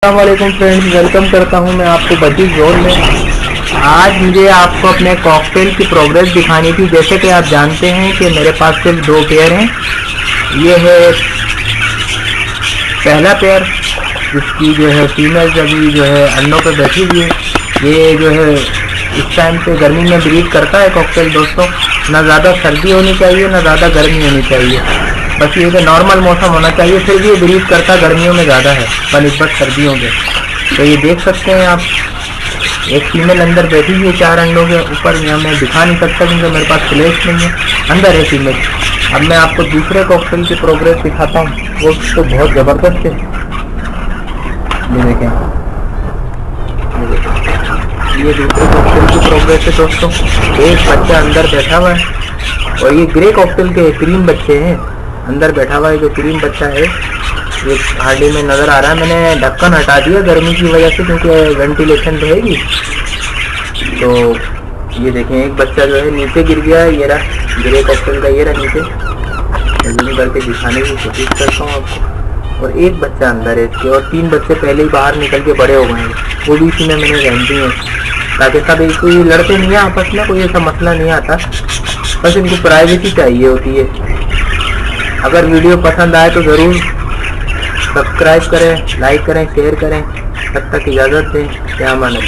अस्सलामुअलैकुम friends, welcome करता हूं मैं आपको बजी जोन में। आज मुझे आपको अपने कॉकटेल की प्रोग्रेस दिखानी थी। जैसे कि आप जानते हैं कि मेरे पास सिर्फ 2 पेयर हैं। ये है पहला पेयर जिसकी जो है फीमेल अभी जो है अंडों पे बैठी हुई है। ये जो है इस टाइम पे गर्मी में ब्रीड करता है कॉकटेल दोस्तों। ना ज़्यादा सर्दी होनी चाहिए ना ज़्यादा गर्मी होनी चाहिए, बस ये कि नॉर्मल मौसम होना चाहिए। फिर भी ये ब्रीड करता गर्मियों में ज़्यादा है बनिस्बत सर्दियों के। तो ये देख सकते हैं आप, एक फीमेल अंदर बैठी हुई है 4 अंडों के ऊपर। यहाँ मैं दिखा नहीं सकता क्योंकि मेरे पास फ्लैश नहीं है। अंदर है फीमेल। अब मैं आपको दूसरे कॉकटेल की प्रोग्रेस दिखाता हूँ, वो तो बहुत ज़बरदस्त है। ये देखें, ये दूसरे कॉकटेल की प्रोग्रेस है दोस्तों। एक बच्चा अंदर बैठा हुआ है और ये ग्रे कॉकटेल के क्रीम बच्चे हैं। अंदर बैठा हुआ है जो क्रीम बच्चा है, ये हार्डी में नज़र आ रहा है। मैंने ढक्कन हटा दिया गर्मी की वजह से क्योंकि वेंटिलेशन रहेगी। तो ये देखें, एक बच्चा जो है नीचे गिर गया है। ये रहा ग्रे कॉकटेल का, ये रहा नीचे। जल्दी करके दिखाने की कोशिश करता हूँ आपको। और एक बच्चा अंदर है इसके, और 3 बच्चे पहले ही बाहर निकल के बड़े हो गए हैं। वो भी इसी में मैंने रहती हैं ताकि सब कोई लड़ते नहीं है आपस में, कोई ऐसा मसला नहीं आता। बस इनको प्राइवेसी चाहिए होती है। अगर वीडियो पसंद आए तो ज़रूर सब्सक्राइब करें, लाइक करें, शेयर करें। तब तक इजाज़त दें। क्या माने।